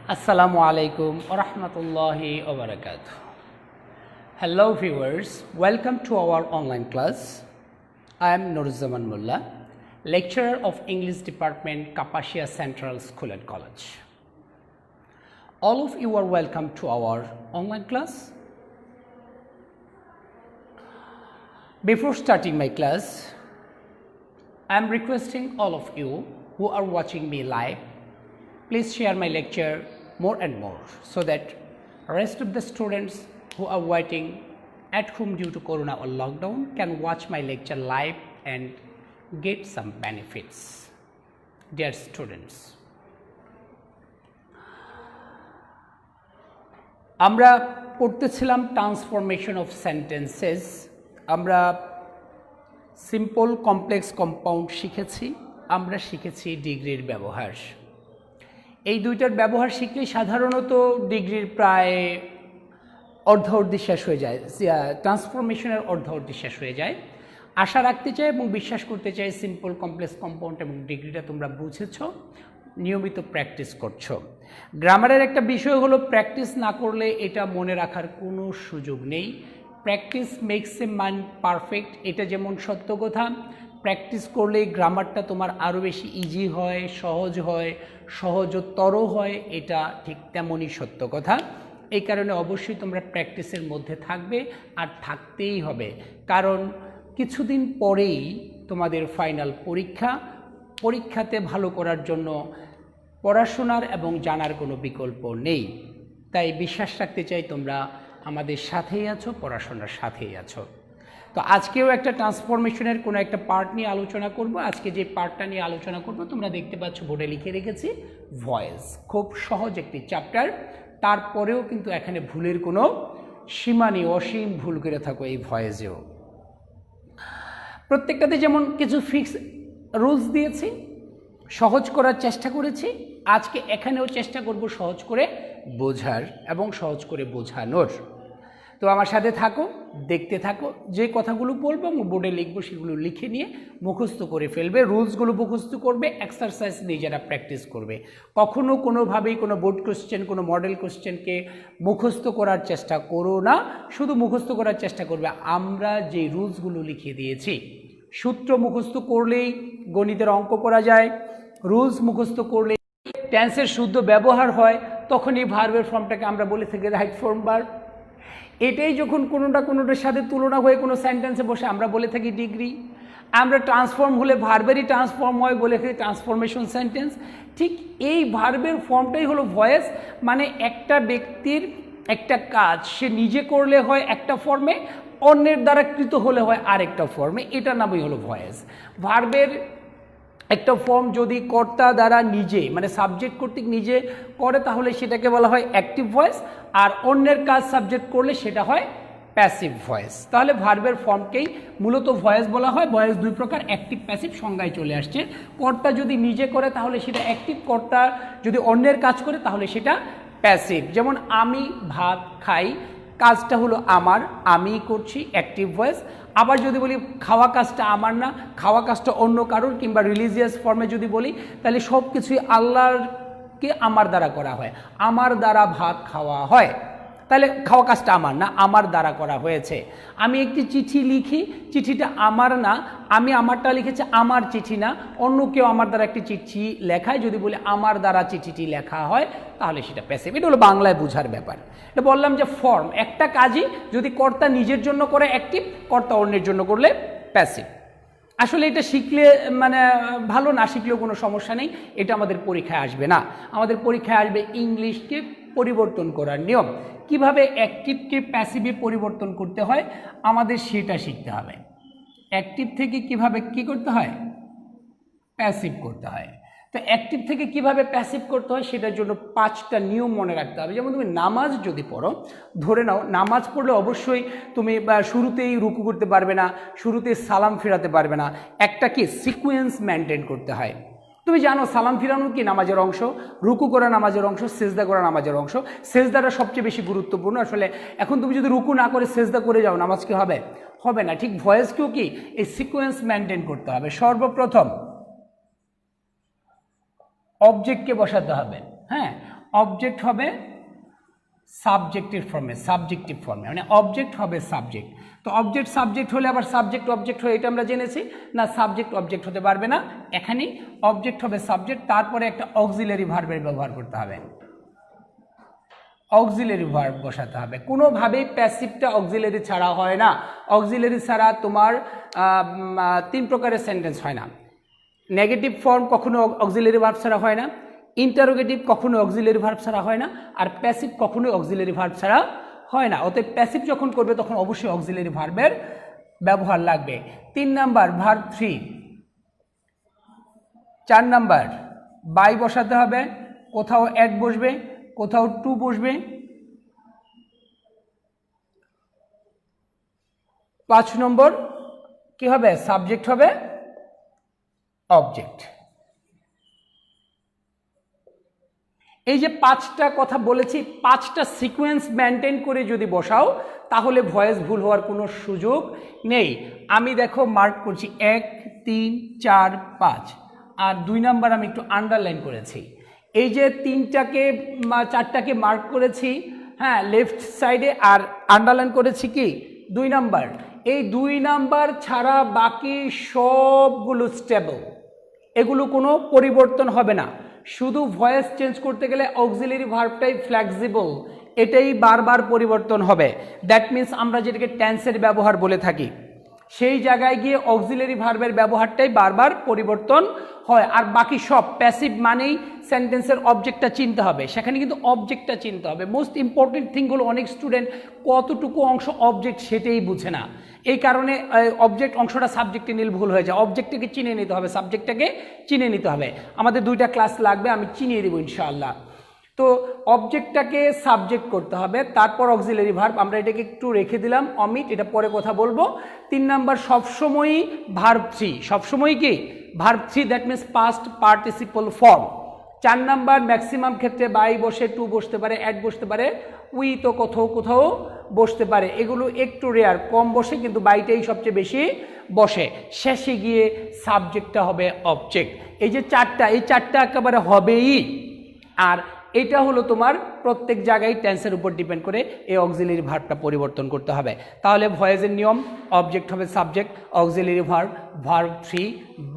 Assalamu alaikum wa rahmatullahi wa barakatuh. Hello viewers, welcome to our online class. I am Nuruzzaman Mullah, lecturer of English department, Kapashia Central School and College. All of you are welcome to our online class. Before starting my class, I am requesting all of you who are watching me live, please share my lecture more and more so that rest of the students who are waiting at home due to corona or lockdown can watch my lecture live and get some benefits. Dear students, আমরা পড়তেছিলাম transformation of sentences. আমরা simple complex compound শিখেছি, আমরা শিখেছি ডিগ্রির ব্যবহার। এই দুইটার ব্যবহার শিখলে সাধারণত ডিগ্রির প্রায় অর্ধাবধি শেষ হয়ে যায়, ট্রান্সফরমেশনের অর্ধাবধি শেষ হয়ে যায়। আশা রাখতে চাই এবং বিশ্বাস করতে চাই সিম্পল কমপ্লেক্স কম্পাউন্ড এবং ডিগ্রিটা তোমরা বুঝেছ, নিয়মিত প্র্যাকটিস করছো। গ্রামারের একটা বিষয় হলো প্র্যাকটিস না করলে এটা মনে রাখার কোনো সুযোগ নেই। Practice makes a mind perfect, এটা যেমন সত্য কথা। প্র্যাকটিস করলে গ্রামারটা তোমার আরও বেশি ইজি হয়, সহজ হয়, সহজতর হয়, এটা ঠিক তেমনই সত্য কথা। এই কারণে অবশ্যই তোমরা প্র্যাকটিসের মধ্যে থাকবে আর থাকতেই হবে, কারণ কিছুদিন পরেই তোমাদের ফাইনাল পরীক্ষা। পরীক্ষাতে ভালো করার জন্য পড়াশোনার এবং জানার কোনো বিকল্প নেই। তাই বিশ্বাস রাখতে চাই তোমরা আমাদের সাথেই আছো, পড়াশোনার সাথেই আছো। তো আজকেও একটা ট্রান্সফরমেশনের কোনো একটা পার্ট নিয়ে আলোচনা করব। আজকে যে পার্টটা নিয়ে আলোচনা করব তোমরা দেখতে পাচ্ছ বোর্ডে লিখে রেখেছি ভয়েস। খুব সহজ একটি চ্যাপ্টার, তারপরেও কিন্তু এখানে ভুলের কোনো সীমা নেই, অসীম ভুল করে থাকো এই ভয়েসেও। প্রত্যেকটাতে যেমন কিছু ফিক্স রুলস দিয়েছি, সহজ করার চেষ্টা করেছি। আজকে এখানেও চেষ্টা করব সহজ করে বোঝার এবং সহজ করে বোঝানোর। তো আমার সাথে থাকো, দেখতে থাকো। যে কথাগুলো বলবো আমি বোর্ডে লিখবো সেগুলো লিখে নিয়ে মুখস্থ করে ফেলবে। রুলসগুলো মুখস্থ করবে, এক্সারসাইজ নিজেরা প্র্যাকটিস করবে। কখনো কোনোভাবেই কোনো বোর্ড কোশ্চেন, কোনো মডেল কোশ্চেনকে মুখস্থ করার চেষ্টা করো না, শুধু মুখস্থ করার চেষ্টা করবে আমরা যে রুলসগুলো লিখে দিয়েছি। সূত্র মুখস্থ করলেই গণিতের অঙ্ক করা যায়, রুলস মুখস্থ করলেই টেন্সের শুদ্ধ ব্যবহার হয়, তখনই ভার্বের ফর্মটাকে আমরা বলে থাকি রাইট ফর্ম ভার্ব। এটাই যখন কোনোটার সাথে তুলনা হয়ে কোনো সেন্টেন্সে বসে আমরা বলে থাকি ডিগ্রি। আমরা ট্রান্সফর্ম হলে ভার্বেরই ট্রান্সফর্ম হয় বলে থাকি ট্রান্সফরমেশন সেন্টেন্স। ঠিক এই ভার্বের ফর্মটাই হলো ভয়েস। মানে একটা ব্যক্তির একটা কাজ সে নিজে করলে হয় একটা ফর্মে, অন্যের দ্বারা কৃত হলে হয় আরেকটা ফর্মে, এটার নামই হলো ভয়েস। ভার্বের একটা ফর্ম যদি কর্তা দ্বারা নিজে, মানে সাবজেক্ট কর্তৃক নিজে করে তাহলে সেটাকে বলা হয় অ্যাক্টিভ ভয়েস, আর অন্যের কাজ সাবজেক্ট করলে সেটা হয় প্যাসিভ ভয়েস। তাহলে ভার্বের ফর্মকেই মূলত ভয়েস বলা হয়। ভয়েস দুই প্রকার, অ্যাক্টিভ প্যাসিভ সংজ্ঞায় চলে আসছে। কর্তা যদি নিজে করে তাহলে সেটা অ্যাক্টিভ, কর্তা যদি অন্যের কাজ করে তাহলে সেটা প্যাসিভ। যেমন আমি ভাত খাই, কাজটা হলো আমার, আমি করছি, অ্যাক্টিভ ভয়েস। আবার যদি বলি খাওয়া কাজটা আমার না, খাওয়া কাজটা অন্য কারোর, কিংবা রিলিজিয়াস ফর্মে যদি বলি তাহলে সব কিছুই আল্লাহকে আমার দ্বারা করা হয়। আমার দ্বারা ভাত খাওয়া হয়, তাহলে খাওয়া কাজটা আমার না, আমার দ্বারা করা হয়েছে। আমি একটি চিঠি লিখি, চিঠিটা আমার না, আমি আমারটা লিখেছি, আমার চিঠি না, অন্য কেউ আমার দ্বারা একটি চিঠি লেখায়, যদি বলি আমার দ্বারা চিঠিটি লেখা হয় তাহলে সেটা প্যাসিভ। এটা হলো বাংলায় বোঝার ব্যাপার। এটা বললাম যে ফর্ম, একটা কাজই যদি কর্তা নিজের জন্য করে অ্যাক্টিভ, কর্তা অন্যের জন্য করলে প্যাসিভ। আসলে এটা শিখলে মানে ভালো, না শিখলেও কোনো সমস্যা নেই, এটা আমাদের পরীক্ষায় আসবে না। আমাদের পরীক্ষায় আসবে ইংলিশকে পরিবর্তন করার নিয়ম, কিভাবে অ্যাক্টিভকে প্যাসিভে পরিবর্তন করতে হয় আমাদের সেটা শিখতে হবে। অ্যাক্টিভ থেকে কিভাবে কি করতে হয়, প্যাসিভ করতে হয়। তো অ্যাক্টিভ থেকে কিভাবে প্যাসিভ করতে হয় সেটার জন্য 5টা নিয়ম মনে রাখতে হবে। যেমন তুমি নামাজ যদি পড়ো, ধরে নাও নামাজ পড়লে অবশ্যই তুমি শুরুতেই রুকু করতে পারবে না, শুরুতেই সালাম ফেরাতে পারবে না। একটা কি সিকোয়েন্স মেনটেন করতে হয়। তুমি জানো সালাম ফিরানো কি নামাজের অংশ, রুকু করা নামাজের অংশ, সেজদা করা নামাজের অংশ। সেজদাটা সবচেয়ে বেশি গুরুত্বপূর্ণ। আসলে এখন তুমি যদি রুকু না করে সেজদা করে যাও, নামাজ কি হবে? হবে না। ঠিক ভয়েসকেও কি এই সিকোয়েন্স মেনটেন করতে হবে। সর্বপ্রথম অবজেক্টকে বসাতে হবে। হ্যাঁ, অবজেক্ট হবে সাবজেক্টিভ ফর্মে মানে অবজেক্ট হবে সাবজেক্ট। তো অবজেক্ট সাবজেক্ট হলে আবার সাবজেক্ট অবজেক্ট হয়ে এটা আমরা জেনেছি না, সাবজেক্ট অবজেক্ট হতে পারবে না, এখানেই অবজেক্ট হবে সাবজেক্ট, তারপরে একটা অক্সিলারি ভার্বের ব্যবহার করতে হবে, অক্সিলারি ভার্ব বসাতে হবে। কোনোভাবেই প্যাসিভটা অক্সিলারি ছাড়া হয় না, অক্সিলারি ছাড়া তোমার 3 প্রকারের সেন্টেন্স হয় না। নেগেটিভ ফর্ম কখনো অক্সিলারি ভার্ব ছাড়া হয় না, ইন্টারোগেটিভ কখনো অক্সিলারি ভার্ব ছাড়া হয় না, আর প্যাসিভ কখনোই অক্সিলারি ভার্ব ছাড়া হয় না। অতএব প্যাসিভ যখন করবে তখন অবশ্যই অক্সিলারি ভার্বের ব্যবহার লাগবে। 3 নাম্বার ভার্ব 3। 4 নাম্বার বাই বসাতে হবে, কোথাও অ্যাট বসবে, কোথাও টু বসবে। 5 নম্বর কি হবে? সাবজেক্ট হবে অবজেক্ট। এই যে 5টা কথা বলেছি, 5টা সিকোয়েন্স মেনটেন করে যদি বসাও তাহলে ভয়েস ভুল হওয়ার কোনো সুযোগ নেই। আমি দেখো মার্ক করছি 1 3 4 5, আর 2 নাম্বার আমি একটু আন্ডারলাইন করেছি। এই যে 4টাকে মার্ক করেছি, হ্যাঁ, লেফট সাইডে, আর আন্ডারলাইন করেছি কি 2 নাম্বার। এই 2 নাম্বার ছাড়া বাকি সবগুলো স্টেবল, এগুলো কোনো পরিবর্তন হবে না। শুধু ভয়েস চেঞ্জ করতে গেলে অক্সিলারি ভার্বটাই ফ্লেক্সিবল, এটাই বারবার পরিবর্তন হবে। দ্যাট মিন্স আমরা যেটাকে টেন্সের ব্যবহার বলে থাকি, সেই জায়গায় গিয়ে অক্সিলারি ভার্বের ব্যবহারটাই বারবার পরিবর্তন হয়। আর বাকি সব প্যাসিভ মানেই সেন্টেন্সের অবজেক্টটা চিনতে হবে, সেখানে কিন্তু অবজেক্টটা চিনতে হবে। মোস্ট ইম্পর্টেন্ট থিং হলো অনেক স্টুডেন্ট কতটুকু অংশ অবজেক্ট সেটাই বুঝে না, এই কারণে অবজেক্ট অংশটা সাবজেক্টে নিলে ভুল হয়ে যায়। অবজেক্টটাকে চিনে নিতে হবে, সাবজেক্টটাকে চিনে নিতে হবে। আমাদের 2টা ক্লাস লাগবে, আমি চিনিয়ে দেবো ইনশাআল্লাহ। তো অবজেক্টটাকে সাবজেক্ট করতে হবে, তারপর অক্সিলারি ভার্ব। আমরা এটাকে একটু রেখে দিলাম অমিট, এটা পরে কথা বলবো। 3 নাম্বার সবসময়ই ভার্ব 3, সবসময় কি verb 3, that means past participle form. 4 number maximum ক্ষেত্রে বাই বসে, টু বসতে পারে, অ্যাট বসতে পারে, উই তো কোথাও কোথাও বসতে পারে। এগুলো একটু রেয়ার, কম বসে, কিন্তু বাইটাই সবচেয়ে বেশি বসে। শেষে গিয়ে সাবজেক্টটা হবে অবজেক্ট। এই যে 4টা, এই 4টা একেবারে হবেই। আর এটা হলো তোমার প্রত্যেক জায়গায় টেন্সের উপর ডিপেন্ড করে এই অক্সিলারি ভার্বটা পরিবর্তন করতে হবে। তাহলে ভয়েসের নিয়ম, অবজেক্ট হবে subject, auxiliary verb, verb 3,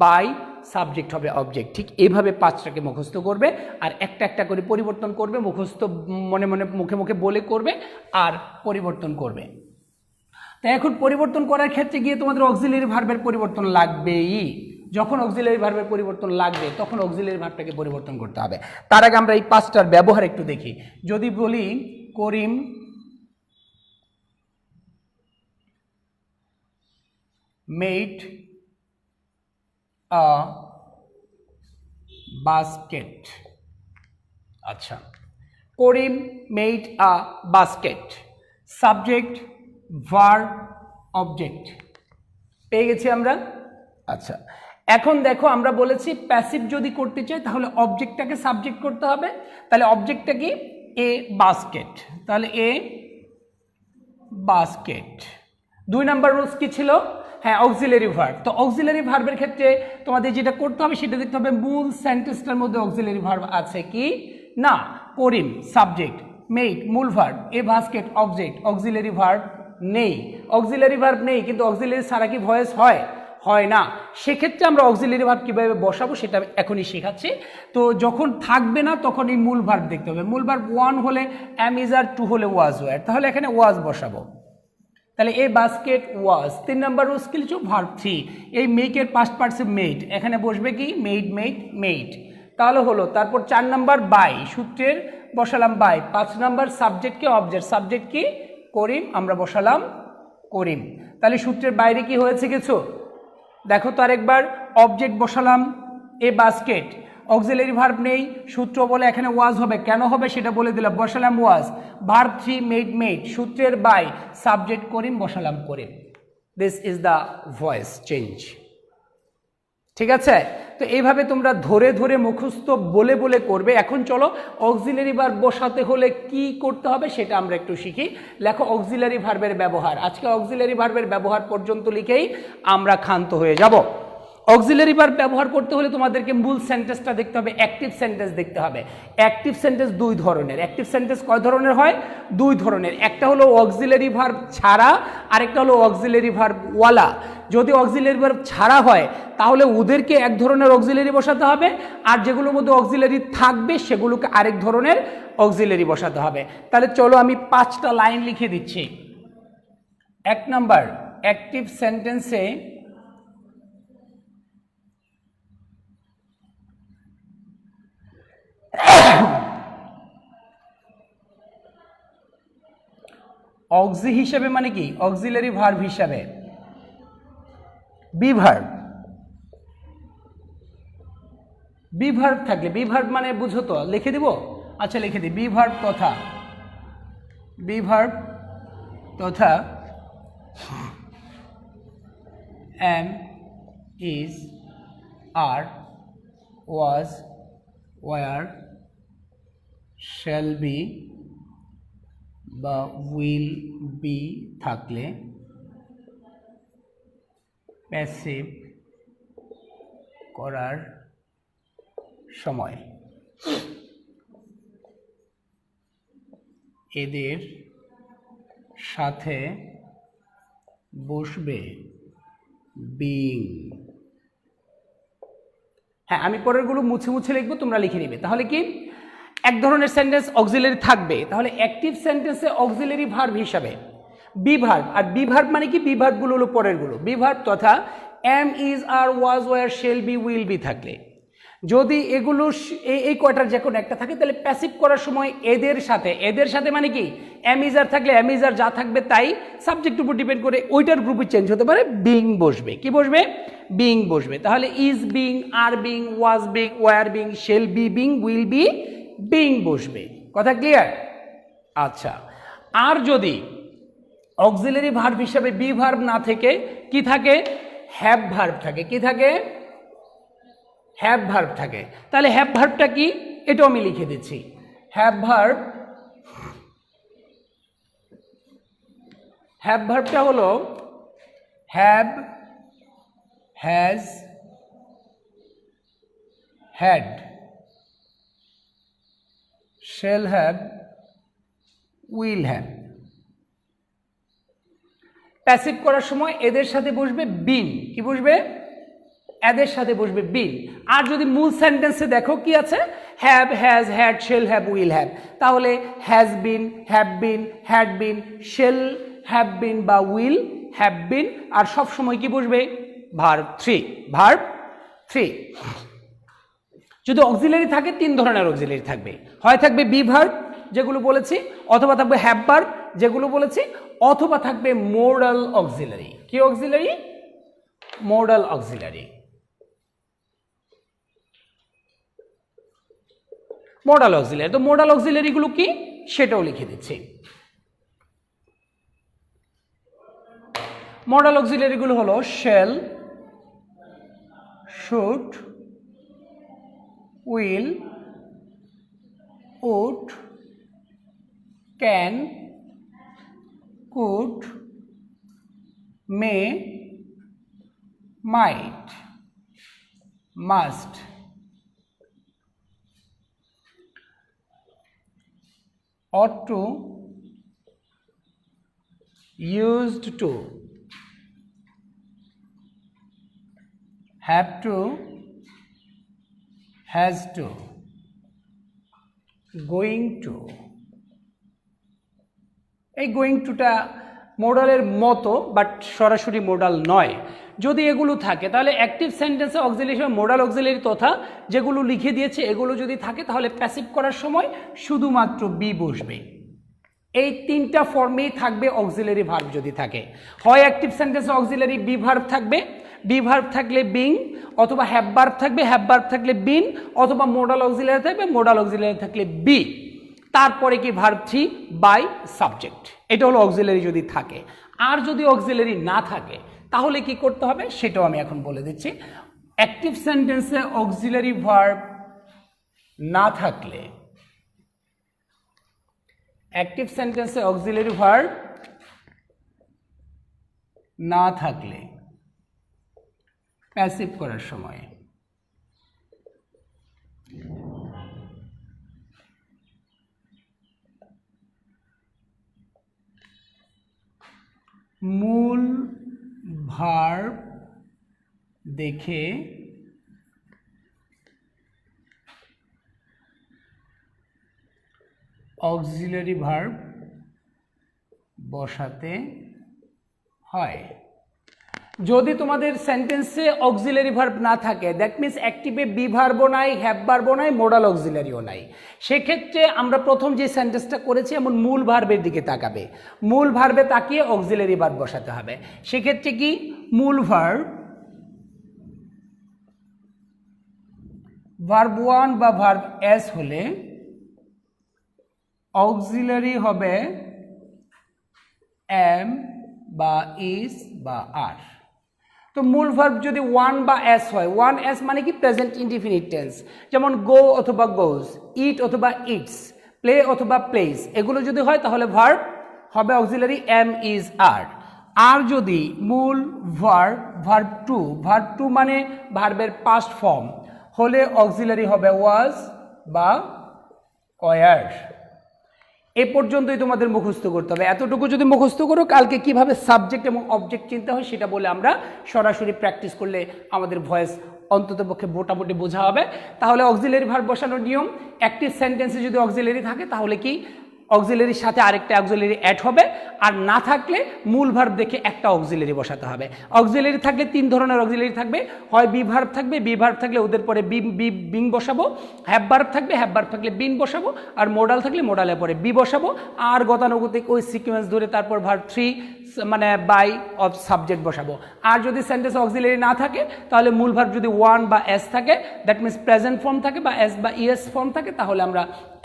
by, subject হবে অবজেক্ট। ঠিক এইভাবে 5টাকে মুখস্থ করবে, আর একটা একটা করে পরিবর্তন করবে, মুখস্থ মনে মনে মুখে মুখে বলে করবে, আর পরিবর্তন করবে। তাই এখন পরিবর্তন করার ক্ষেত্রে গিয়ে তোমাদের অক্সিলারি ভার্বের পরিবর্তন লাগবেই। যখন অক্সিলারি ভার্বের পরিবর্তন লাগবে তখন অক্সিলারি ভার্বটাকে পরিবর্তন করতে হবে। তার আগে আমরা এই 5টার ব্যবহার একটু দেখি। যদি বলি করিম মেড আ বাস্কেট, আচ্ছা, Karim made a basket, subject verb object পেয়ে গেছি আমরা। আচ্ছা, এখন দেখো আমরা বলেছি প্যাসিভ যদি করতে চাই তাহলে অবজেক্টটাকে সাবজেক্ট করতে হবে। তাহলে অবজেক্টটা কি? এ বাস্কেট, তাহলে এ বাস্কেট। 2 নাম্বার রুলস কি ছিল? হ্যাঁ, অক্সিলারি ভার্ব। তো অক্সিলারি ভার্বের ক্ষেত্রে তোমাদের যেটা করতে হবে সেটা দেখতে হবে মূল সেন্টেন্সটার মধ্যে অক্সিলারি ভার্ব আছে কি না। করিম সাবজেক্ট, মেড মূল verb, a basket object, auxiliary verb নেই। অক্সিলারি ভার্ব নেই, কিন্তু অক্সিলারি ছাড়া কি ভয়েস হয়? হয় না। সেক্ষেত্রে আমরা অক্সিলারি ভার্ব কীভাবে বসাবো সেটা এখনই শেখাচ্ছি। তো যখন থাকবে না তখন এই মূল ভার্ব দেখতে হবে। মূল ভার্ব 1 হলে অ্যাম, ইজ, আর, 2 হলে ওয়াজ, ওয়্যার, তাহলে এখানে ওয়াজ বসাবো। তাহলে a basket was. 3 number rules কি লিখছো? ভার্ব 3, এই মেকের পাস্ট পার্টিসিপল মেড, এখানে বসবে কি মেড, মেড, মেড, তাহলে হলো। তারপর 4 নাম্বার বাই, সূত্রের বসালাম বাই। 5 নাম্বার সাবজেক্টকে অবজেক্ট, সাবজেক্ট কি করিম, আমরা বসালাম করিম। তাহলে সূত্রের বাইরে কি হয়েছে কিছু? দেখো তো আরেকবার, অবজেক্ট বসালাম এ বাস্কেট, অক্সিলারি ভার্ব নেই, সূত্র বলে এখানে ওয়াজ হবে, কেন হবে সেটা বলে দিলাম, বসালাম ওয়াজ। ভার্ব 3 মেড, মেড, সূত্রের বাই, সাবজেক্ট করিম, বসালাম Karim. This is the voice change. ঠিক আছে? তো এইভাবে তোমরা ধরে ধরে মুখস্থ বলে বলে করবে। এখন চলো অক্সিলারি ভার্ব বসাতে হলে কি করতে হবে সেটা আমরা একটু শিখি। লেখো অক্সিলারি ভার্বের ব্যবহার। আজকে অক্সিলারি ভার্বের ব্যবহার পর্যন্ত লিখেই আমরা ক্ষান্ত হয়ে যাব। অক্সিলারি ভার্ব ব্যবহার করতে হলে তোমাদেরকে মূল সেন্টেন্সটা দেখতে হবে, অ্যাক্টিভ সেন্টেন্স দেখতে হবে। অ্যাক্টিভ সেন্টেন্স দুই ধরনের। অ্যাক্টিভ সেন্টেন্স কয় ধরনের হয়? দুই ধরনের। একটা হলো অক্সিলারি ভার্ব ছাড়া, আরেকটা হলো অক্সিলারি ভার্ব ওয়ালা। যদি অক্সিলারি ভার্ব ছাড়া হয় তাহলে ওদেরকে এক ধরনের অক্সিলারি বসাতে হবে, আর যেগুলোর মধ্যে অক্সিলারি থাকবে সেগুলোকে আরেক ধরনের অক্সিলারি বসাতে হবে। তাহলে চলো আমি 5টা লাইন লিখে দিচ্ছি। 1 নাম্বার, অ্যাক্টিভ সেন্টেন্সে অক্সি হিসাবে মানে কি? অক্সিলারি ভার্ব হিসাবে বি ভার্ব। বি ভার্ব থাকলে, বি ভার্ব মানে বুঝো তো, লিখে দিব? আচ্ছা লিখে দিই। বি ভার্ব তথা, বি ভার্ব তথা am, is, are, was, were, shall be বা উইল বি থাকলে প্যাসিভ করার সময় এদের সাথে বসবে বিং। হ্যাঁ, আমি পরেরগুলো মুছে মুছে লিখবো, তোমরা লিখে নিবে। তাহলে কি এক ধরনের সেন্টেন্স অক্সিলারি থাকবে, তাহলে অ্যাক্টিভ সেন্টেন্সে অক্সিলারি ভার্ব হিসাবে বি ভার্ব। আর বি ভার্ব মানে কি? বি ভার্বগুলো হলো পরেরগুলো। বি ভার্ব তথা am, is, are, was, were, shall be, will be থাকলে, যদি এগুলো এই কয়টার যে কোনো একটা থাকে তাহলে প্যাসিভ করার সময় এদের সাথে, এদের সাথে মানে কি? এম, ইজ, আর থাকলে এম, ইজ, আর যা থাকবে তাই সাবজেক্ট উপর ডিপেন্ড করে ওইটার গ্রুপে চেঞ্জ হতে পারে, বিং বসবে। কি বসবে? বিং বসবে। তাহলে is being, are being, was being, were being, shall be being, will be being বসবে। কথা ক্লিয়ার? আচ্ছা, আর যদি অক্সিলারি ভার্ব হিসাবে বি ভার্ব না থেকে কি থাকে? হ্যাভ ভার্ব থাকে। কি থাকে? হ্যাভ ভার্ব থাকে। তাহলে হ্যাভ ভার্বটা কি? এটাও আমি লিখে দিচ্ছি। হ্যাভ ভার্ব, হ্যাভ ভার্বটা হলো have, has, had, shall have, will have। Passive করার সময় এদের সাথে বসবে বিন। কি বসবে? এদের সাথে বসবে বিন। আর যদি মূল সেন্টেন্সে দেখো কি আছে? Have, has, had, shall have, will have. তাহলে has been, have been, had been, shall have been বা উইল হ্যাভ বিন। আর সব সময় কি বসবে? ভার্ব 3। ভার্ব 3। যদি অক্সিলারি থাকে 3 ধরনের অক্সিলারি থাকবে। হয় থাকবে বি ভার্ব যেগুলো বলেছি, অথবা থাকবে হ্যাভ ভার্ব যেগুলো বলেছি, অথবা থাকবে মোডাল অক্সিলারি। কি auxiliary? Modal auxiliary. Modal auxiliary. তো মোডাল অক্সিলারি গুলো কি সেটাও লিখে দিচ্ছি। মোডাল অক্সিলারি গুলো হলো shall, should, will, would, can, could, may, might, must, ought to, used to, have to, has to, going to। এই গোয়িং টুটা মোডালের মতো বাট সরাসরি মোডাল নয়। যদি এগুলো থাকে তাহলে অ্যাক্টিভ সেন্টেন্সে অক্সিলারি মোডাল অক্সিলারি তথা যেগুলো লিখে দিয়েছে এগুলো যদি থাকে তাহলে প্যাসিভ করার সময় শুধুমাত্র বি বসবে। এই 3টা ফর্মেই থাকবে অক্সিলারি ভার্ব যদি থাকে। হয় অ্যাক্টিভ সেন্টেন্সে অক্সিলারি বি ভার্ব থাকবে, বি ভার্ব থাকলে বিং, অথবা হ্যাভ ভার্ব থাকবে, হ্যাভ ভার্ব থাকলে বিন, অথবা মোডাল অক্সিলারি থাকবে, মোডাল অক্সিলারি থাকলে বি। তারপরে কি ভার্ব 3 বাই সাবজেক্ট। এটা হলো অক্সিলারি যদি থাকে। আর যদি অক্সিলারি না থাকে তাহলে কি করতে হবে সেটাও আমি এখন বলে দিচ্ছি। অ্যাক্টিভ সেন্টেন্সে অক্সিলারি ভার্ব না থাকলে, অ্যাক্টিভ সেন্টেন্সে অক্সিলারি ভার্ব না থাকলে প্যাসিভ করার সময়। মূল ভার্ব দেখে অক্সিলারি ভার্ব বসাতে হয়। যদি তোমাদের সেন্টেন্সে অক্সিলারি ভার্ব না থাকে, দ্যাট মিনস অ্যাক্টিভে বি ভার্বও নাই, হ্যাভ ভার্বও নাই, মোডাল অক্সিলারিও নাই, সেক্ষেত্রে আমরা প্রথম যে সেন্টেন্সটা করেছি এমন মূল ভার্বের দিকে তাকাবে, মূল ভার্বে তাকিয়ে অক্সিলারি ভার্ব বসাতে হবে। সেক্ষেত্রে কি মূল ভার্ব ভার্ব 1 বা ভার্ব এস হলে অক্সিলারি হবে এম বা ইজ বা আর। তো মূল ভার্ব যদি 1 বা এস হয়, 1 এস মানে কি প্রেজেন্ট ইনডিফিনিট টেন্স, যেমন গো অথবা গোজ, ইট অথবা ইটস, প্লে অথবা প্লেস, এগুলো যদি হয় তাহলে ভার্ব হবে অক্সিলারি এম ইজ আর। আর যদি মূল ভার্ব 2 মানে ভার্বের পাস্ট ফর্ম হলে অক্সিলারি হবে ওয়াজ বা ওয়ার। এ পর্যন্তই তোমাদের মুখস্থ করতে হবে। এতটুকু যদি মুখস্থ করো, কালকে কিভাবে সাবজেক্ট এবং অবজেক্ট চিনতে হয় সেটা বলে আমরা সরাসরি প্র্যাকটিস করলে আমাদের ভয়েস অন্তত পক্ষে মোটামুটি বোঝা হবে। তাহলে অক্সিলারি ভার্ব বসানোর নিয়ম, একটি সেন্টেন্সে যদি অক্সিলারি থাকে তাহলে কি অক্সিলারির সাথে আরেকটা অক্সিলারি অ্যাড হবে, আর না থাকলে মূল ভার্ব দেখে একটা অক্সিলারি বসাতে হবে। অক্সিলারি থাকলে 3 ধরনের অক্সিলারি থাকবে, হয় বি ভার্ব থাকবে, বি ভার্ব থাকলে ওদের পরে বিং বসাবো, হ্যাভ ভার্ব থাকবে, হ্যাভ ভার্ব থাকলে বিন বসাবো, আর মোডাল থাকলে মোডালের পরে বি বসাবো, আর গতানুগতিক ওই সিকোয়েন্স ধরে তারপর ভার্ব 3 মানে বাই অফ সাবজেক্ট বসাবো। আর যদি সেন্টেন্স অক্সিলারি না থাকে তাহলে মূল ভার্ব যদি 1 বা এস থাকে, দ্যাট মিনস প্রেজেন্ট ফর্ম থাকে বা এস বা ইএস ফর্ম থাকে, তাহলে আমরা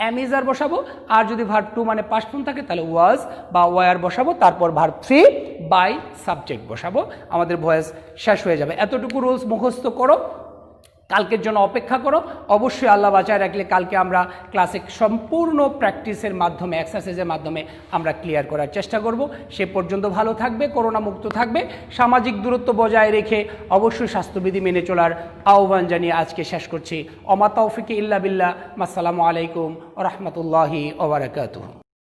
এম ইজ আর বসাবো। আর যদি ভার্ব 2 মানে পাস্ট ফর্ম থাকে তাহলে ওয়াজ বা ওয়ার বসাবো, তারপর ভার্ব 3 বাই সাবজেক্ট বসাবো, আমাদের ভয়েস শেষ হয়ে যাবে। এতটুকু রুলস মুখস্থ করো, কালকের জন্য অপেক্ষা করো। অবশ্যই আল্লাহ বাঁচায় রাখলে কালকে আমরা ক্লাসে সম্পূর্ণ প্র্যাকটিসের মাধ্যমে, এক্সারসাইজের মাধ্যমে আমরা ক্লিয়ার করার চেষ্টা করব। সে পর্যন্ত ভালো থাকবে, করোনা মুক্ত থাকবে, সামাজিক দূরত্ব বজায় রেখে অবশ্যই স্বাস্থ্যবিধি মেনে চলার আহ্বান জানিয়ে আজকে শেষ করছি। অমা তৌফিক ইল্লা বিল্লাহ। আসসালামু আলাইকুম ওয়া রাহমাতুল্লাহি ওয়া বারাকাতুহু।